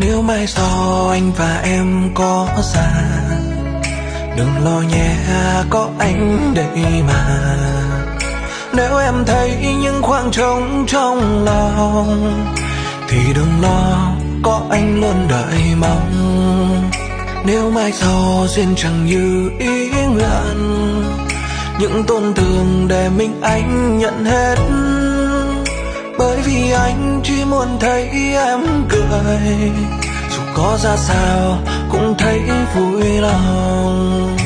Nếu mai sau anh và em có ra, đừng lo nhé, có anh đây mà. Nếu em thấy những khoảng trống trong lòng thì đừng lo, có anh luôn đợi mong. Nếu mai sau duyên chẳng như ý nguyện, những tổn thương để mình anh nhận hết. Bởi vì anh chỉ muốn thấy em cười, dù có ra sao cũng thấy vui lòng.